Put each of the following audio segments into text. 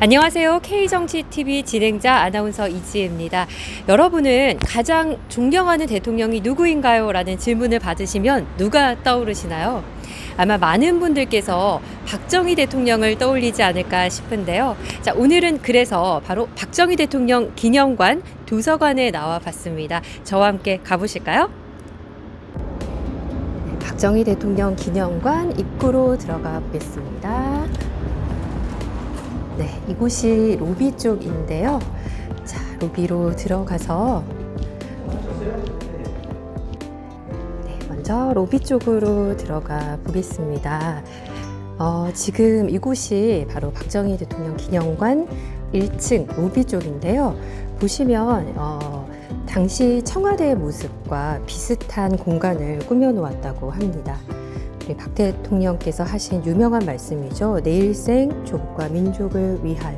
안녕하세요. K정치TV 진행자 아나운서 이지혜입니다. 여러분은 가장 존경하는 대통령이 누구인가요? 라는 질문을 받으시면 누가 떠오르시나요? 아마 많은 분들께서 박정희 대통령을 떠올리지 않을까 싶은데요. 자, 오늘은 그래서 바로 박정희 대통령 기념관 도서관에 나와 봤습니다. 저와 함께 가보실까요? 박정희 대통령 기념관 입구로 들어가 보겠습니다. 네, 이곳이 로비 쪽인데요. 자, 로비로 들어가서 먼저 로비 쪽으로 들어가 보겠습니다. 지금 이곳이 바로 박정희 대통령 기념관 1층 로비 쪽인데요. 보시면 당시 청와대의 모습과 비슷한 공간을 꾸며 놓았다고 합니다. 우리 박 대통령께서 하신 유명한 말씀이죠. 내일생 조국과 민족을 위하여.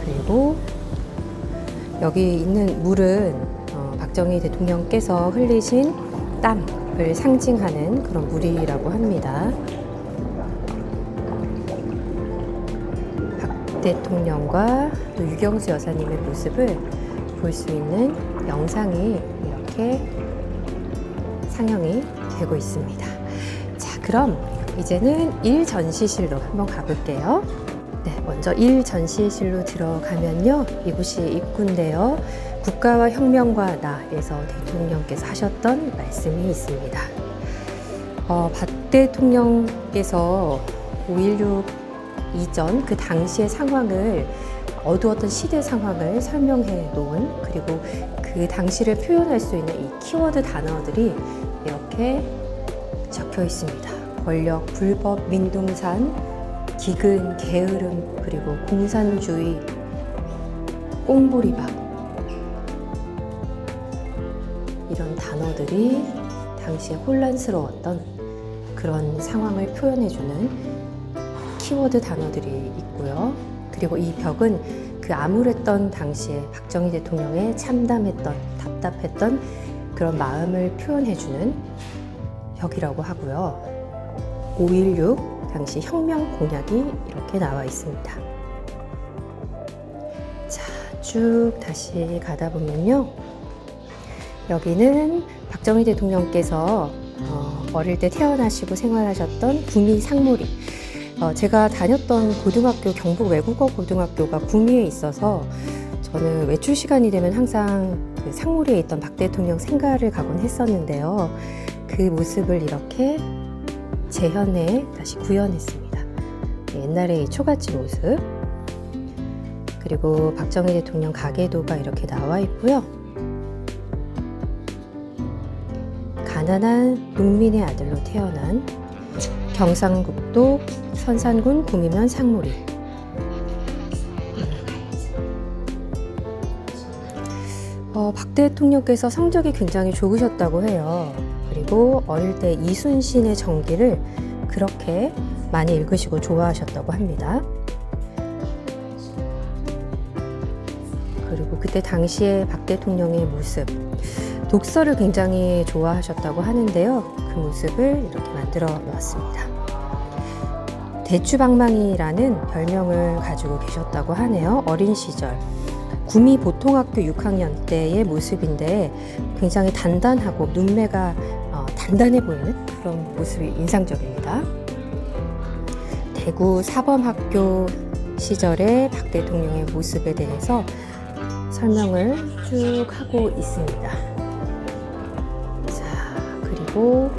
그리고 여기 있는 물은 박정희 대통령께서 흘리신 땀을 상징하는 그런 물이라고 합니다. 박 대통령과 또 유경수 여사님의 모습을 볼 수 있는 영상이 이렇게 상영이 되고 있습니다. 자, 그럼 이제는 1전시실로 한번 가볼게요. 네, 먼저 1전시실로 들어가면요. 이곳이 입구인데요. 국가와 혁명과 나에서 대통령께서 하셨던 말씀이 있습니다. 박 대통령께서 5.16 이전 그 당시의 상황을 어두웠던 시대 상황을 설명해 놓은, 그리고 그 당시를 표현할 수 있는 이 키워드 단어들이 이렇게 적혀 있습니다. 권력, 불법, 민둥산, 기근, 게으름, 그리고 공산주의, 꽁보리밥, 이런 단어들이 당시에 혼란스러웠던 그런 상황을 표현해주는 키워드 단어들이 있고요. 그리고 이 벽은 그 암울했던 당시에 박정희 대통령의 참담했던, 답답했던 그런 마음을 표현해주는 벽이라고 하고요. 5.16 당시 혁명 공약이 이렇게 나와 있습니다. 자, 쭉 다시 가다 보면요. 여기는 박정희 대통령께서 어릴 때 태어나시고 생활하셨던 구미 상무리. 제가 다녔던 고등학교, 경북 외국어 고등학교가 구미에 있어서 저는 외출 시간이 되면 항상 그 상무리에 있던 박 대통령 생가를 가곤 했었는데요. 그 모습을 이렇게 재현해 다시 구현했습니다. 옛날의 이 초가집 모습. 그리고 박정희 대통령 가계도가 이렇게 나와 있고요. 가난한 농민의 아들로 태어난 경상북도 선산군 구미면 상무리. 박 대통령께서 성적이 굉장히 좋으셨다고 해요. 그리고 어릴 때 이순신의 전기를 그렇게 많이 읽으시고 좋아하셨다고 합니다. 그리고 그때 당시에 박 대통령의 모습, 독서를 굉장히 좋아하셨다고 하는데요. 그 모습을 이렇게 만들어 놓았습니다. 대추방망이라는 별명을 가지고 계셨다고 하네요. 어린 시절 구미 보통학교 6학년 때의 모습인데 굉장히 단단하고 눈매가 단단해 보이는 그런 모습이 인상적입니다. 대구 사범학교 시절의 박 대통령의 모습에 대해서 설명을 쭉 하고 있습니다. 자, 그리고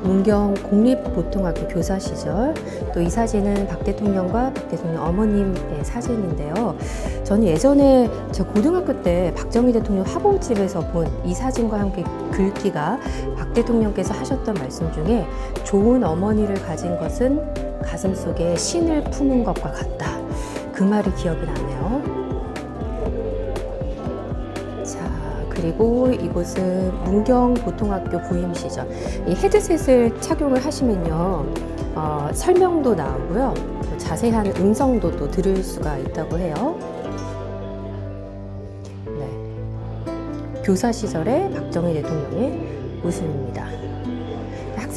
문경 공립보통학교 교사 시절, 또 이 사진은 박 대통령과 박 대통령 어머님의 사진인데요. 저는 예전에 제 고등학교 때 박정희 대통령 화보집에서 본 이 사진과 함께 글귀가 박 대통령께서 하셨던 말씀 중에 좋은 어머니를 가진 것은 가슴속에 신을 품은 것과 같다. 그 말이 기억이 나네요. 그리고 이곳은 문경 보통학교 부임 시절. 이 헤드셋을 착용을 하시면요, 설명도 나오고요, 또 자세한 음성도 또 들을 수가 있다고 해요. 네. 교사 시절의 박정희 대통령의 모습입니다.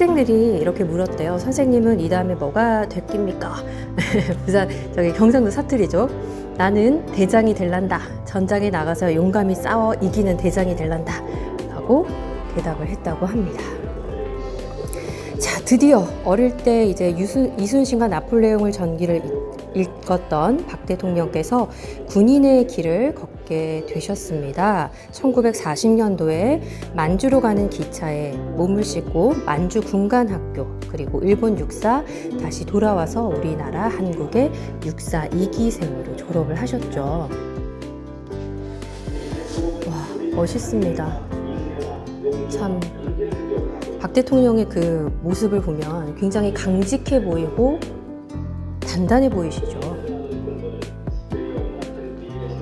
학생들이 이렇게 물었대요. 선생님은 이 다음에 뭐가 될 깁니까? 부산 저기 경상도 사투리죠. 나는 대장이 될란다. 전장에 나가서 용감히 싸워 이기는 대장이 될란다. 라고 대답을 했다고 합니다. 자, 드디어 어릴 때 이제 이순신과 나폴레옹을 전기를 읽었던 박 대통령께서 군인의 길을 걷게 되셨습니다. 1940년도에 만주로 가는 기차에 몸을 싣고 만주 군관학교 그리고 일본 육사 다시 돌아와서 우리나라 한국의 육사 2기생으로 졸업을 하셨죠. 와, 멋있습니다. 참 박 대통령의 그 모습을 보면 굉장히 강직해 보이고 단단해 보이시죠.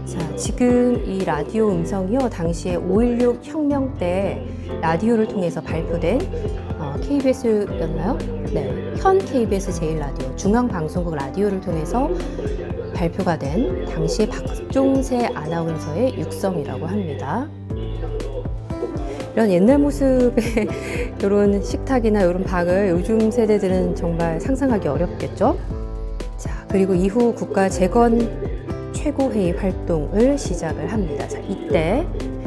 자, 지금 이 라디오 음성이요, 당시에 5.16 혁명 때 라디오를 통해서 발표된 KBS였나요? 네, 현 KBS 제1라디오 중앙방송국 라디오를 통해서 발표가 된 당시 박종세 아나운서의 육성이라고 합니다. 이런 옛날 모습의 이런 식탁이나 이런 박을 요즘 세대들은 정말 상상하기 어렵겠죠? 자, 그리고 이후 국가 재건 최고회의 활동을 시작을 합니다. 자, 이때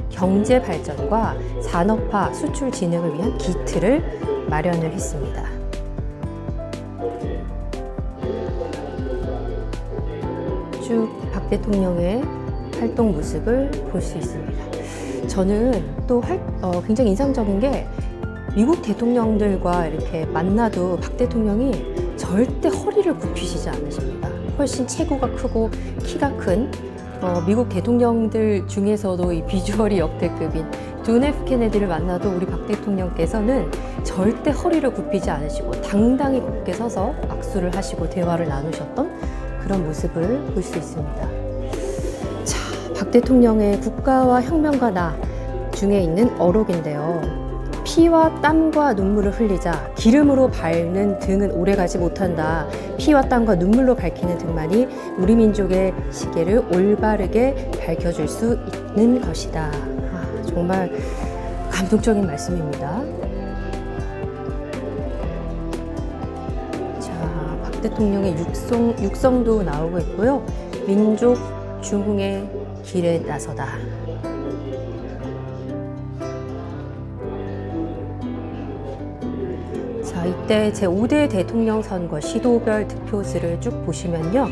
경제 발전과 산업화, 수출 진흥을 위한 기틀을 마련을 했습니다. 쭉 박 대통령의 활동 모습을 볼 수 있습니다. 저는 또 굉장히 인상적인 게 미국 대통령들과 이렇게 만나도 박 대통령이 절대 허리를 굽히시지 않으십니다. 훨씬 체구가 크고 키가 큰 미국 대통령들 중에서도 이 비주얼이 역대급인 존 F 케네디를 만나도 우리 박 대통령께서는 절대 허리를 굽히지 않으시고 당당히 굳게 서서 악수를 하시고 대화를 나누셨던 그런 모습을 볼 수 있습니다. 자, 박 대통령의 국가와 혁명과 나 중에 있는 어록인데요. 피와 땀과 눈물을 흘리자 기름으로 밟는 등은 오래가지 못한다. 피와 땀과 눈물로 밝히는 등만이 우리 민족의 시계를 올바르게 밝혀줄 수 있는 것이다. 정말 감동적인 말씀입니다. 자, 박 대통령의 육성도 나오고 있고요. 민족 중흥의 길에 나서다. 자, 이때 제5대 대통령 선거 시도별 득표수를 쭉 보시면요.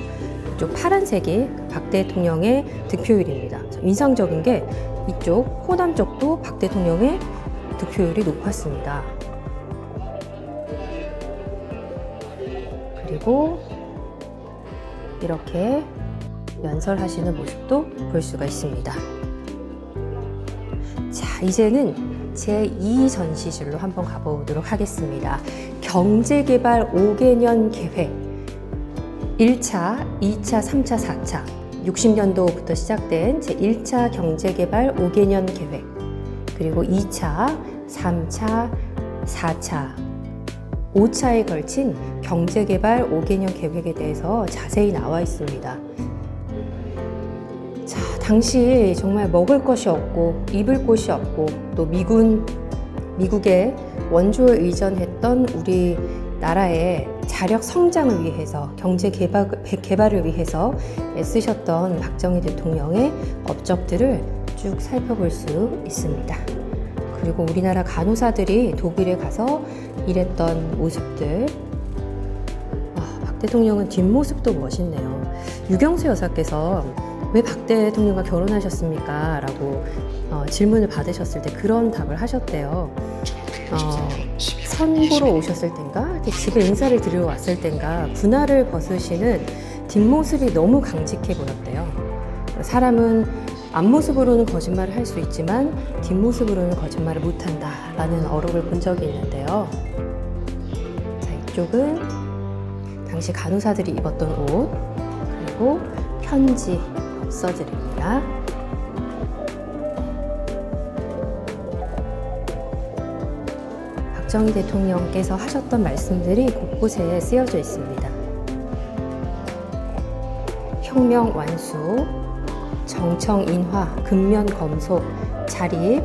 이쪽 파란색이 박 대통령의 득표율입니다. 인상적인 게 이쪽 호남 쪽도 박 대통령의 득표율이 높았습니다. 그리고 이렇게 연설하시는 모습도 볼 수가 있습니다. 자, 이제는 제2전시실로 한번 가보도록 하겠습니다. 경제개발 5개년 계획 1차, 2차, 3차, 4차 60년도부터 시작된 제1차 경제개발 5개년 계획 그리고 2차, 3차, 4차, 5차에 걸친 경제개발 5개년 계획에 대해서 자세히 나와 있습니다. 자, 당시 정말 먹을 것이 없고 입을 곳이 없고 또 미국의 원조에 의존했던 우리 나라의 자력 성장을 위해서 경제 개발을 위해서 애쓰셨던 박정희 대통령의 업적들을 쭉 살펴볼 수 있습니다. 그리고 우리나라 간호사들이 독일에 가서 일했던 모습들. 박 대통령은 뒷모습도 멋있네요. 유경수 여사께서 왜 박 대통령과 결혼하셨습니까? 라고 질문을 받으셨을 때 그런 답을 하셨대요. 선보러 오셨을 땐가 집에 인사를 드리러 왔을 땐가 군화를 벗으시는 뒷모습이 너무 강직해 보였대요. 사람은 앞모습으로는 거짓말을 할 수 있지만 뒷모습으로는 거짓말을 못한다 라는 어록을 본 적이 있는데요. 자, 이쪽은 당시 간호사들이 입었던 옷 그리고 편지 써드립니다. 박정희 대통령께서 하셨던 말씀들이 곳곳에 쓰여져 있습니다. 혁명 완수, 정청 인화, 근면 검소, 자립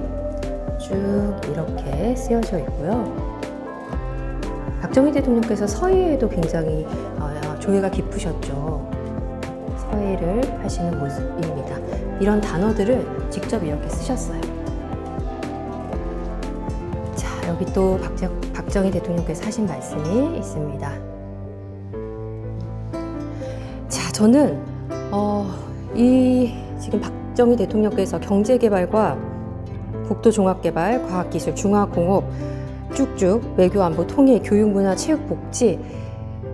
쭉 이렇게 쓰여져 있고요. 박정희 대통령께서 서예에도 굉장히 조예가 깊으셨죠. 서예를 하시는 모습입니다. 이런 단어들을 직접 이렇게 쓰셨어요. 자, 여기 또 박정희 대통령께서 하신 말씀이 있습니다. 자, 저는 지금 박정희 대통령께서 경제개발과 국토종합개발, 과학기술, 중화공업 쭉쭉 외교, 안보, 통일, 교육, 문화, 체육, 복지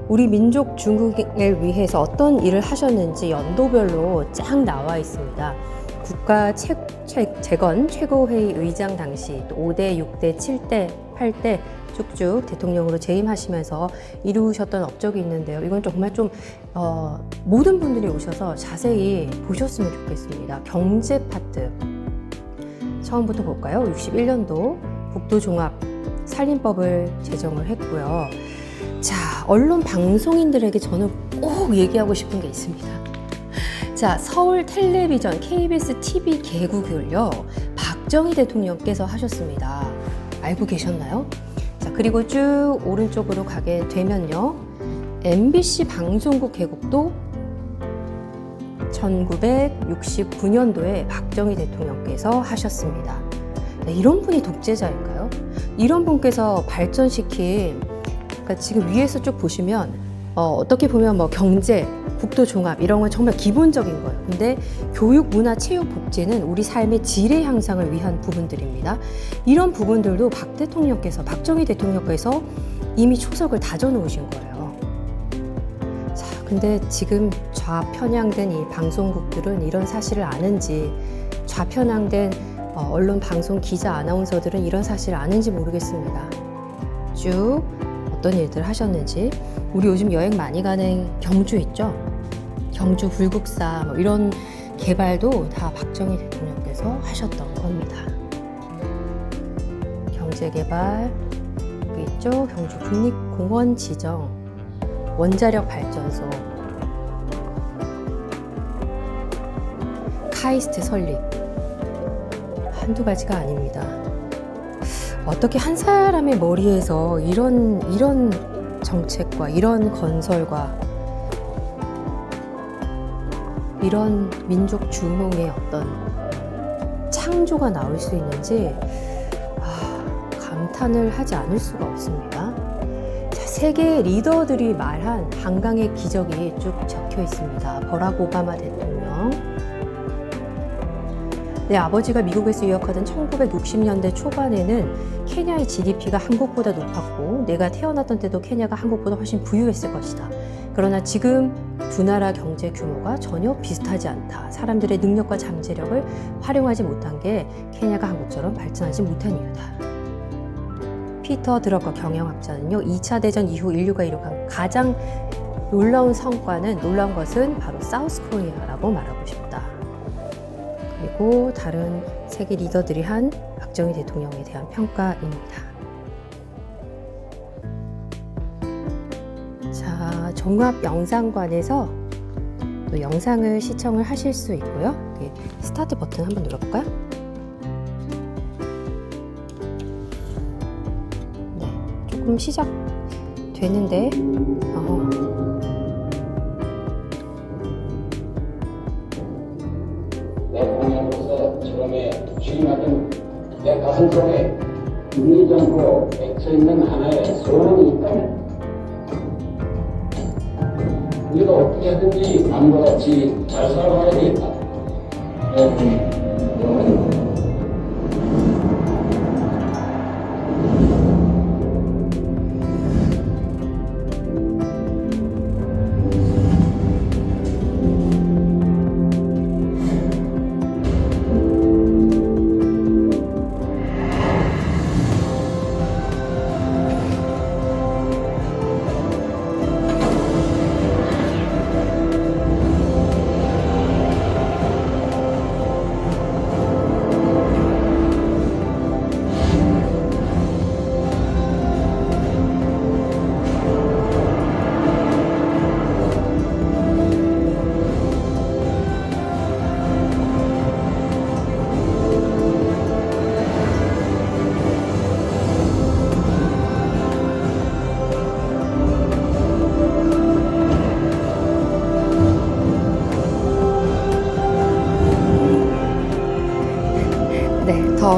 우리 민족 중흥을 위해서 어떤 일을 하셨는지 연도별로 쫙 나와 있습니다. 국가 재건 최고회의 의장 당시 또 5대, 6대, 7대, 8대 쭉쭉 대통령으로 재임하시면서 이루셨던 업적이 있는데요. 이건 정말 좀 모든 분들이 오셔서 자세히 보셨으면 좋겠습니다. 경제 파트 처음부터 볼까요? 61년도 국토종합 살림법을 제정을 했고요. 자, 언론 방송인들에게 저는 꼭 얘기하고 싶은 게 있습니다. 자, 서울 텔레비전 KBS TV 개국을요 박정희 대통령께서 하셨습니다. 알고 계셨나요? 자, 그리고 쭉 오른쪽으로 가게 되면요 MBC 방송국 개국도 1969년도에 박정희 대통령께서 하셨습니다. 네, 이런 분이 독재자일까요? 이런 분께서 발전시킨 그러니까 지금 위에서 쭉 보시면 어떻게 보면 뭐 경제, 국토 종합 이런 건 정말 기본적인 거예요. 근데 교육, 문화, 체육, 복지는 우리 삶의 질의 향상을 위한 부분들입니다. 이런 부분들도 박정희 대통령께서 이미 초석을 다져 놓으신 거예요. 자, 근데 지금 좌편향된 이 방송국들은 이런 사실을 아는지 좌편향된 언론 방송 기자 아나운서들은 이런 사실을 아는지 모르겠습니다. 쭉 어떤 일들을 하셨는지 우리 요즘 여행 많이 가는 경주 있죠? 경주 불국사 뭐 이런 개발도 다 박정희 대통령께서 하셨던 겁니다. 경제개발 여기 있죠? 경주 국립공원 지정, 원자력 발전소, 카이스트 설립 한두 가지가 아닙니다. 어떻게 한 사람의 머리에서 이런 정책과 이런 건설과 이런 민족 중흥의 어떤 창조가 나올 수 있는지 감탄을 하지 않을 수가 없습니다. 자, 세계 리더들이 말한 한강의 기적이 쭉 적혀 있습니다. 버락 오바마 대통령, 내 아버지가 미국에서 유학하던 1960년대 초반에는 케냐의 GDP가 한국보다 높았고 내가 태어났던 때도 케냐가 한국보다 훨씬 부유했을 것이다. 그러나 지금 두 나라 경제 규모가 전혀 비슷하지 않다. 사람들의 능력과 잠재력을 활용하지 못한 게 케냐가 한국처럼 발전하지 못한 이유다. 피터 드러거 경영학자는요, 2차 대전 이후 인류가 이룩한 가장 놀라운 것은 바로 사우스 코리아라고 말하고 싶다. 그리고 다른 세계 리더들이 한 박정희 대통령에 대한 평가입니다. 자, 종합영상관에서 또 영상을 시청을 하실 수 있고요. 스타트 버튼 한번 눌러볼까요? 네, 조금 시작되는데 내 공약으로서 처음에 취임하던 내 가슴속에 눌리지 않고 맺혀있는 하나의 소원이 있다면 우리가 어떻게든지 남과 같이 잘 살아가야 되겠다.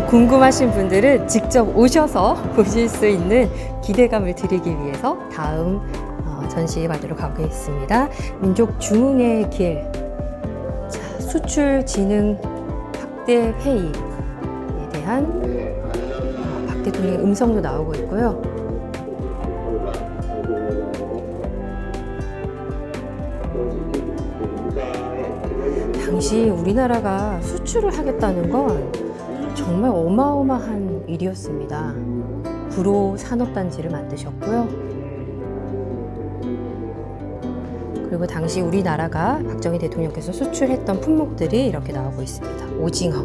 궁금하신 분들은 직접 오셔서 보실 수 있는 기대감을 드리기 위해서 다음 전시 받으러 가겠습니다. 민족 중흥의 길, 자, 수출 진흥 확대 회의에 대한 박 대통령의 음성도 나오고 있고요. 당시 우리나라가 수출을 하겠다는 건 정말 어마어마한 일이었습니다. 구로 산업단지를 만드셨고요. 그리고 당시 우리나라가 박정희 대통령께서 수출했던 품목들이 이렇게 나오고 있습니다. 오징어,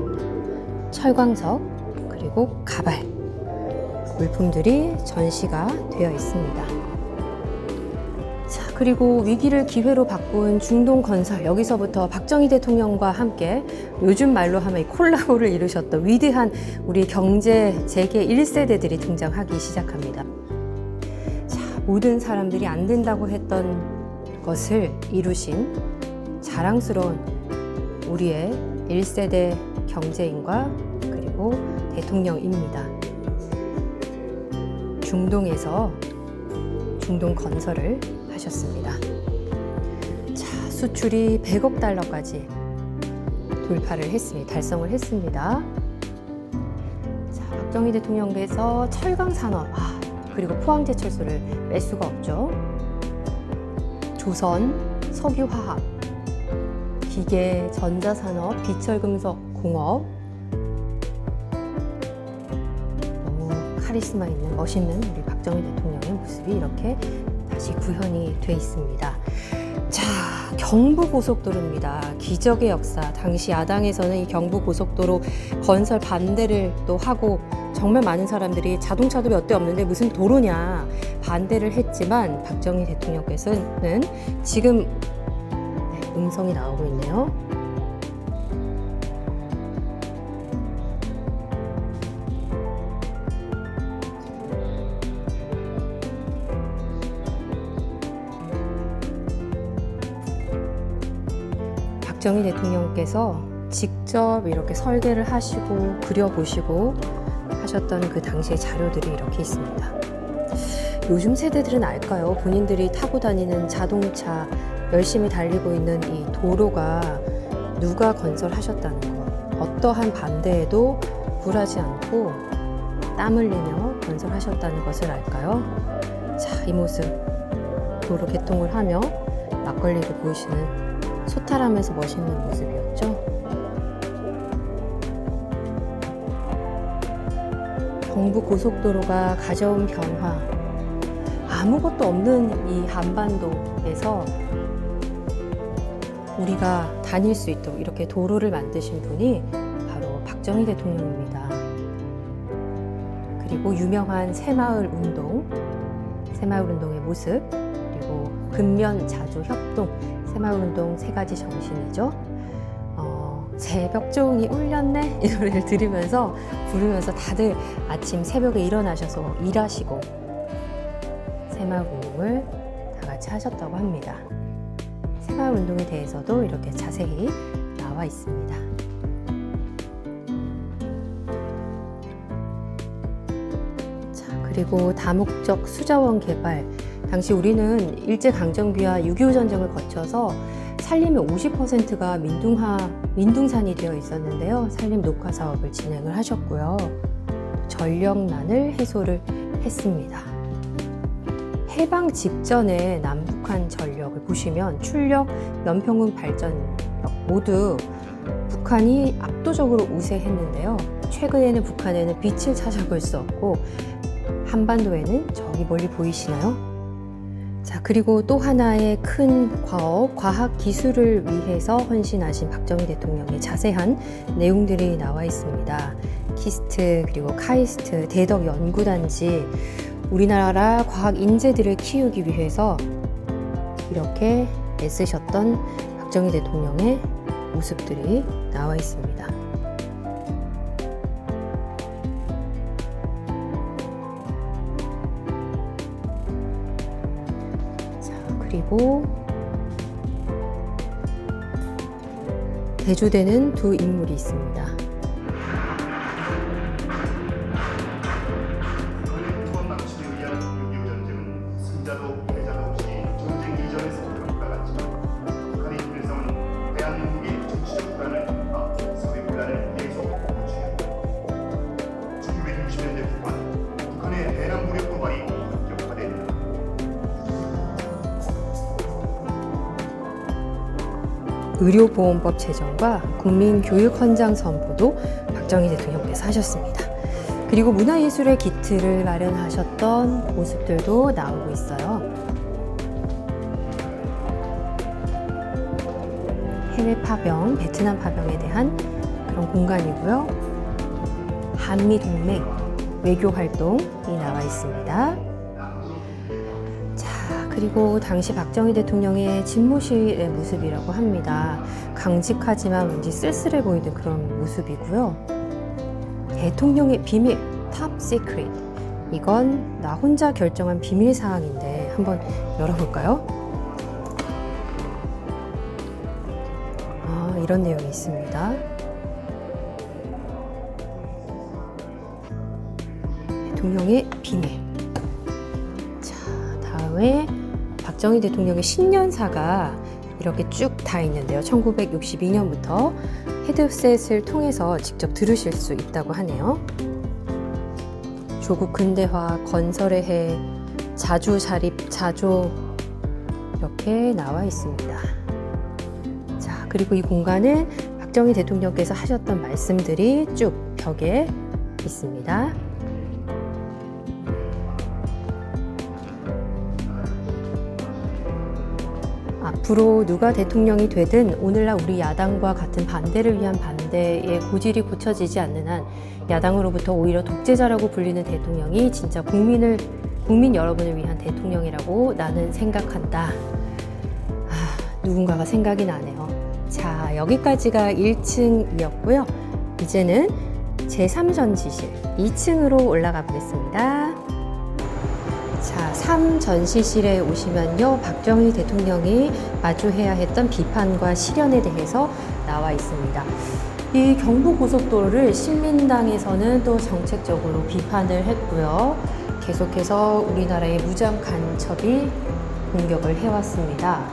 철광석, 그리고 가발 물품들이 전시가 되어 있습니다. 자, 그리고 위기를 기회로 바꾼 중동 건설, 여기서부터 박정희 대통령과 함께 요즘 말로 하면 이 콜라보를 이루셨던 위대한 우리 경제 재계 1세대들이 등장하기 시작합니다. 자, 모든 사람들이 안 된다고 했던 것을 이루신 자랑스러운 우리의 1세대 경제인과 그리고 대통령입니다. 중동에서 중동 건설을 하셨습니다. 자, 수출이 100억 달러까지 돌파를 했습니다. 달성을 했습니다. 자, 박정희 대통령께서 철강 산업, 그리고 포항제철소를 뺄 수가 없죠. 조선, 석유화학, 기계, 전자산업, 비철금속, 공업, 너무 카리스마 있는 멋있는 우리 박정희 대통령의 모습이 이렇게 다시 구현이 돼 있습니다. 자, 경부고속도로입니다. 기적의 역사. 당시 야당에서는 이 경부고속도로 건설 반대를 또 하고 정말 많은 사람들이 자동차도 몇 대 없는데 무슨 도로냐 반대를 했지만 박정희 대통령께서는 지금 음성이 나오고 있네요. 박정희 대통령께서 직접 이렇게 설계를 하시고 그려보시고 하셨던 그 당시의 자료들이 이렇게 있습니다. 요즘 세대들은 알까요? 본인들이 타고 다니는 자동차, 열심히 달리고 있는 이 도로가 누가 건설하셨다는 것, 어떠한 반대에도 굴하지 않고 땀 흘리며 건설하셨다는 것을 알까요? 자, 이 모습, 도로 개통을 하며 막걸리를 보이시는 소탈하면서 멋있는 모습이었죠. 경부고속도로가 가져온 변화, 아무것도 없는 이 한반도에서 우리가 다닐 수 있도록 이렇게 도로를 만드신 분이 바로 박정희 대통령입니다. 그리고 유명한 새마을 운동의 모습, 그리고 근면자주협동, 새마을운동 세 가지 정신이죠. 새벽종이 울렸네 이 노래를 들으면서 부르면서 다들 아침 새벽에 일어나셔서 일하시고 새마을운동을 다 같이 하셨다고 합니다. 새마을운동에 대해서도 이렇게 자세히 나와 있습니다. 자, 그리고 다목적 수자원 개발. 당시 우리는 일제강점기와 6.25 전쟁을 거쳐서 산림의 50%가 민둥산이 되어 있었는데요. 산림 녹화 사업을 진행을 하셨고요. 전력난을 해소를 했습니다. 해방 직전에 남북한 전력을 보시면 출력, 연평군 발전력 모두 북한이 압도적으로 우세했는데요. 최근에는 북한에는 빛을 찾아볼 수 없고 한반도에는 저기 멀리 보이시나요? 자, 그리고 또 하나의 큰 과학 기술을 위해서 헌신하신 박정희 대통령의 자세한 내용들이 나와 있습니다. 키스트, 그리고 카이스트, 대덕 연구단지, 우리나라 과학 인재들을 키우기 위해서 이렇게 애쓰셨던 박정희 대통령의 모습들이 나와 있습니다. 그리고 대조되는 두 인물이 있습니다. 의료보험법 제정과 국민교육 헌장 선포도 박정희 대통령께서 하셨습니다. 그리고 문화예술의 기틀을 마련하셨던 모습들도 나오고 있어요. 해외 파병, 베트남 파병에 대한 그런 공간이고요. 한미동맹, 외교활동이 나와 있습니다. 자, 그리고 당시 박정희 대통령의 집무실의 모습이라고 합니다. 강직하지만 왠지 쓸쓸해 보이는 그런 모습이고요. 대통령의 비밀, 탑 시크릿. 이건 나 혼자 결정한 비밀 사항인데 한번 열어볼까요? 이런 내용이 있습니다. 대통령의 비밀. 자, 다음에 박정희 대통령의 신년사가 이렇게 쭉 다 있는데요. 1962년부터 헤드셋을 통해서 직접 들으실 수 있다고 하네요. 조국 근대화, 건설의 해, 자주 자립, 자조 이렇게 나와 있습니다. 자, 그리고 이 공간은 박정희 대통령께서 하셨던 말씀들이 쭉 벽에 있습니다. 앞으로 누가 대통령이 되든 오늘날 우리 야당과 같은 반대를 위한 반대의 고질이 고쳐지지 않는 한 야당으로부터 오히려 독재자라고 불리는 대통령이 진짜 국민 여러분을 위한 대통령이라고 나는 생각한다. 누군가가 생각이 나네요. 자, 여기까지가 1층이었고요. 이제는 제3전시실 2층으로 올라가 보겠습니다. 자, 3전시실에 오시면요, 박정희 대통령이 마주해야 했던 비판과 시련에 대해서 나와 있습니다. 이 경부고속도로를 신민당에서는 또 정책적으로 비판을 했고요. 계속해서 우리나라의 무장 간첩이 공격을 해왔습니다.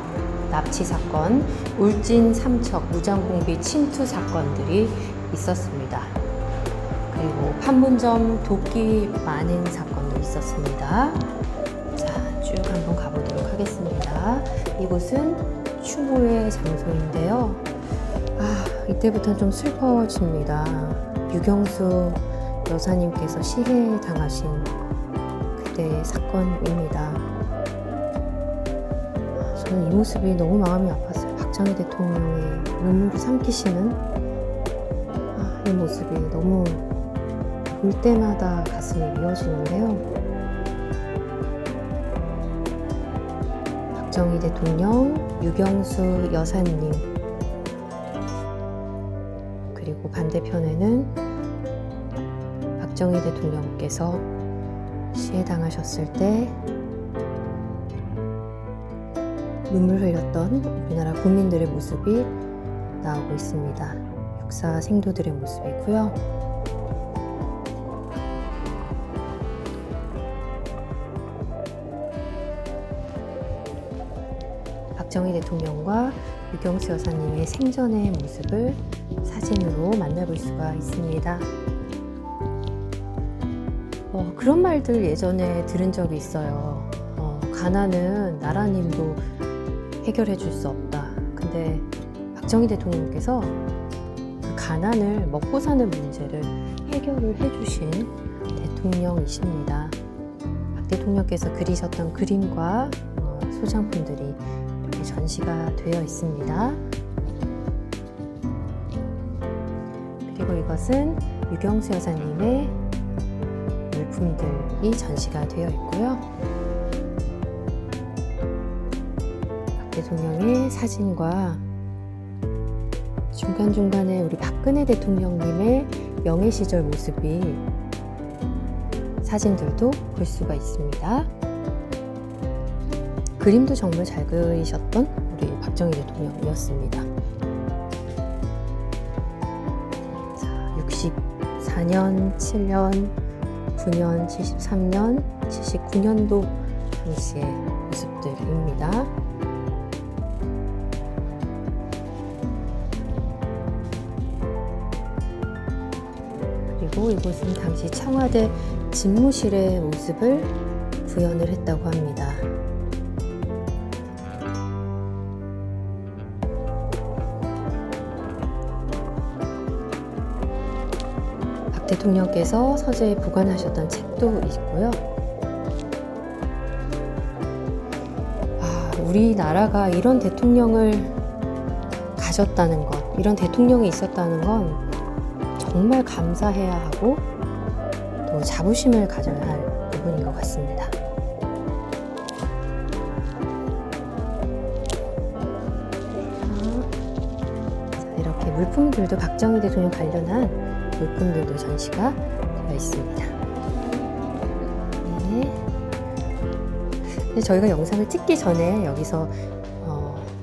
납치 사건, 울진 삼척 무장공비 침투 사건들이 있었습니다. 그리고 판문점 도끼 만행 사건도 있었습니다. 자, 쭉 한번 가보도록 하겠습니다. 이곳은 추모의 장소인데요. 이때부터는 좀 슬퍼집니다. 유경수 여사님께서 시해 당하신 그때의 사건입니다. 저는 이 모습이 너무 마음이 아팠어요. 박정희 대통령의 눈물을 삼키시는 이 모습이 너무 볼 때마다 가슴이 미어지는데요. 박정희 대통령, 유경수 여사님, 그리고 반대편에는 박정희 대통령께서 시해당하셨을 때 눈물 흘렸던 우리나라 국민들의 모습이 나오고 있습니다. 육사 생도들의 모습이고요. 박정희 대통령과 유경수 여사님의 생전의 모습을 사진으로 만나볼 수가 있습니다. 그런 말들 예전에 들은 적이 있어요. 가난은 나라님도 해결해 줄 수 없다. 근데 박정희 대통령께서 그 가난을 먹고 사는 문제를 해결을 해주신 대통령이십니다. 박 대통령께서 그리셨던 그림과 소장품들이 이렇게 전시가 되어 있습니다. 그리고 이것은 유경수 여사님의 물품들이 전시가 되어 있고요. 박 대통령의 사진과 중간중간에 우리 박근혜 대통령님의 명예 시절 모습이 사진들도 볼 수가 있습니다. 그림도 정말 잘 그리셨던 우리 박정희 대통령이었습니다. 자, 64년, 7년, 9년, 73년, 79년도 당시의 모습들입니다. 그리고 이곳은 당시 청와대 집무실의 모습을 구현을 했다고 합니다. 박 대통령께서 서재에 보관하셨던 책도 있고요. 우리나라가 이런 대통령을 가졌다는 것, 이런 대통령이 있었다는 건 정말 감사해야 하고 또 자부심을 가져야 할 부분인 것 같습니다. 이렇게 물품들도 박정희 대통령 관련한 물품들도 전시가 되어 있습니다. 네. 저희가 영상을 찍기 전에 여기서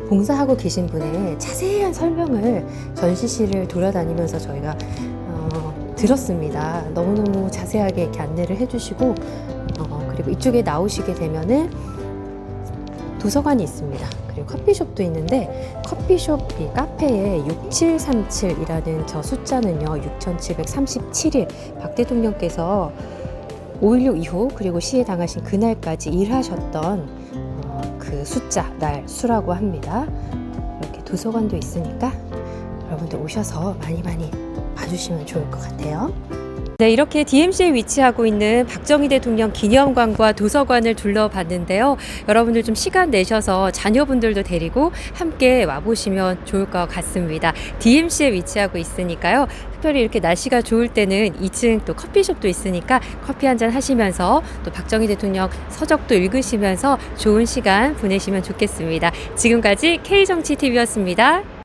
봉사하고 계신 분의 자세한 설명을 전시실을 돌아다니면서 저희가 들었습니다. 너무너무 자세하게 이렇게 안내를 해주시고 그리고 이쪽에 나오시게 되면은 도서관이 있습니다. 그리고 커피숍도 있는데 커피숍 이 카페에 6737이라는 저 숫자는요 6737일 박 대통령께서 5.16 이후 그리고 시해 당하신 그날까지 일하셨던 그 숫자, 날, 수라고 합니다. 이렇게 도서관도 있으니까 여러분들 오셔서 많이 봐주시면 좋을 것 같아요. 네, 이렇게 DMC에 위치하고 있는 박정희 대통령 기념관과 도서관을 둘러봤는데요. 여러분들 좀 시간 내셔서 자녀분들도 데리고 함께 와보시면 좋을 것 같습니다. DMC에 위치하고 있으니까요. 특별히 이렇게 날씨가 좋을 때는 2층 또 커피숍도 있으니까 커피 한잔 하시면서 또 박정희 대통령 서적도 읽으시면서 좋은 시간 보내시면 좋겠습니다. 지금까지 K정치TV였습니다.